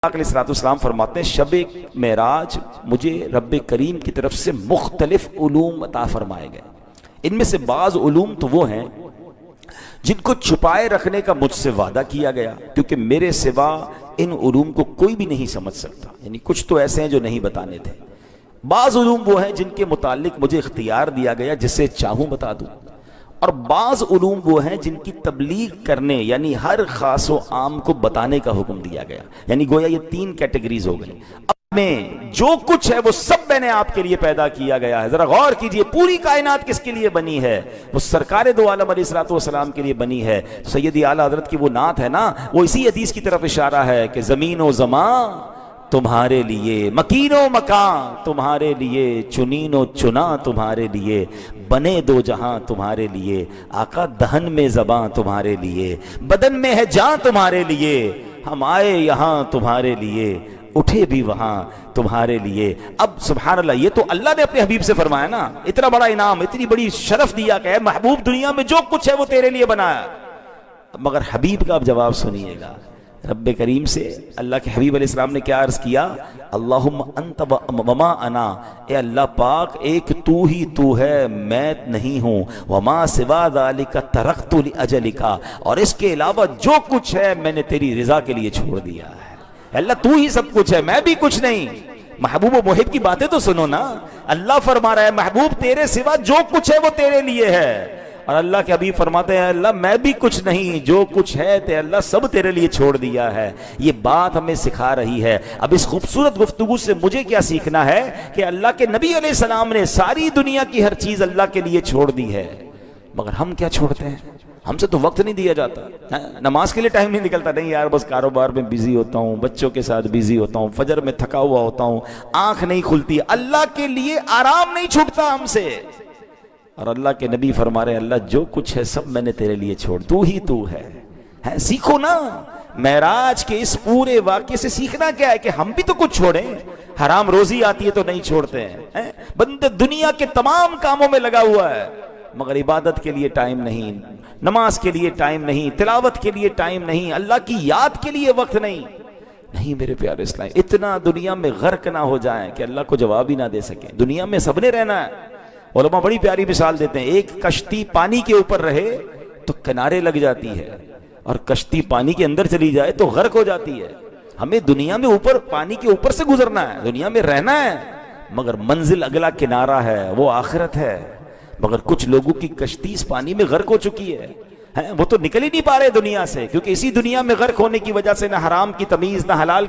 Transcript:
علیہ السلام فرماتے ہیں شب معراج مجھے رب کریم کی طرف سے مختلف علوم عطا فرمائے گئے. ان میں سے بعض علوم تو وہ ہیں جن کو چھپائے رکھنے کا مجھ سے وعدہ کیا گیا، کیونکہ میرے سوا ان علوم کو کوئی بھی نہیں سمجھ سکتا. یعنی کچھ تو ایسے ہیں جو نہیں بتانے تھے. بعض علوم وہ ہیں جن کے متعلق مجھے اختیار دیا گیا جسے چاہوں بتا دوں، اور بعض علوم وہ ہیں جن کی تبلیغ کرنے یعنی ہر خاص و عام کو بتانے کا حکم دیا گیا. یعنی گویا یہ تین کیٹیگریز ہو گئی. اب میں جو کچھ ہے وہ سب میں نے آپ کے لیے پیدا کیا گیا ہے. ذرا غور کیجئے، پوری کائنات کس کے لیے بنی ہے؟ وہ سرکار دو عالم علیہ السلام کے لیے بنی ہے. سیدی اعلیٰ حضرت کی وہ نعت ہے نا، وہ اسی حدیث کی طرف اشارہ ہے کہ زمین و زمان تمہارے لیے، مکین و مکان تمہارے لیے، چنین و چنا تمہارے لیے، بنے دو جہاں تمہارے لیے، آقا دہن میں زباں تمہارے لیے، بدن میں ہے جاں تمہارے لیے، ہم آئے یہاں تمہارے لیے، اٹھے بھی وہاں تمہارے لیے. اب سبحان اللہ، یہ تو اللہ نے اپنے حبیب سے فرمایا نا. اتنا بڑا انعام، اتنی بڑی شرف دیا کہ محبوب دنیا میں جو کچھ ہے وہ تیرے لیے بنایا. مگر حبیب کا اب جواب سنیے گا. رب کریم سے اللہ کے حبیب علیہ السلام نے کیا عرض کیا؟ اللہم انت وما انا، اے اللہ پاک ایک تو ہی تو ہے، میں نہیں ہوں. وما سوا ذالک ترکت لاجلک، اور اس کے علاوہ جو کچھ ہے میں نے تیری رضا کے لیے چھوڑ دیا ہے. اللہ تو ہی سب کچھ ہے، میں بھی کچھ نہیں. محبوب و محب کی باتیں تو سنو نا. اللہ فرما رہا ہے محبوب تیرے سوا جو کچھ ہے وہ تیرے لیے ہے، اور اللہ کے حبیب فرماتے ہیں اللہ میں بھی کچھ نہیں، جو کچھ ہے تے اللہ سب تیرے لیے چھوڑ دیا ہے. یہ بات ہمیں سکھا رہی ہے. اب اس خوبصورت گفتگو سے مجھے کیا سیکھنا ہے کہ اللہ کے نبی علیہ السلام نے ساری دنیا کی ہر چیز اللہ کے لیے چھوڑ دی ہے، مگر ہم کیا چھوڑتے ہیں؟ ہم سے تو وقت نہیں دیا جاتا. نماز کے لیے ٹائم نہیں نکلتا. نہیں یار، بس کاروبار میں بیزی ہوتا ہوں، بچوں کے ساتھ بیزی ہوتا ہوں، فجر میں تھکا ہوا ہوتا ہوں، آنکھ نہیں کھلتی. اللہ کے لیے آرام نہیں چھوٹتا ہم سے. اور اللہ کے نبی فرما رہے ہیں اللہ جو کچھ ہے سب میں نے تیرے لیے چھوڑ، تو ہی تو ہے. سیکھو نا. معراج کے اس پورے واقعے سے سیکھنا کیا ہے کہ ہم بھی تو کچھ چھوڑیں. حرام روزی آتی ہے تو نہیں چھوڑتے ہیں. بندے دنیا کے تمام کاموں میں لگا ہوا ہے، مگر عبادت کے لیے ٹائم نہیں، نماز کے لیے ٹائم نہیں، تلاوت کے لیے ٹائم نہیں، اللہ کی یاد کے لیے وقت نہیں. نہیں میرے پیارے اسلام، اتنا دنیا میں غرق نہ ہو جائیں کہ اللہ کو جواب ہی نہ دے سکیں. دنیا میں سب نے رہنا ہے. علماء بڑی پیاری مثال دیتے ہیں. ایک کشتی پانی کے اوپر رہے تو کنارے لگ جاتی ہے، اور کشتی پانی کے اندر چلی جائے تو غرق ہو جاتی ہے. ہمیں دنیا میں اوپر پانی کے اوپر سے گزرنا ہے، دنیا میں رہنا ہے، مگر منزل اگلا کنارہ ہے، وہ آخرت ہے. مگر کچھ لوگوں کی کشتی اس پانی میں غرق ہو چکی ہے. وہ تو نکل ہی نہیں پا رہے دنیا سے، کیونکہ اسی دنیا میں غرق ہونے کی وجہ سے نہ حرام کی تمیز، نہ حلال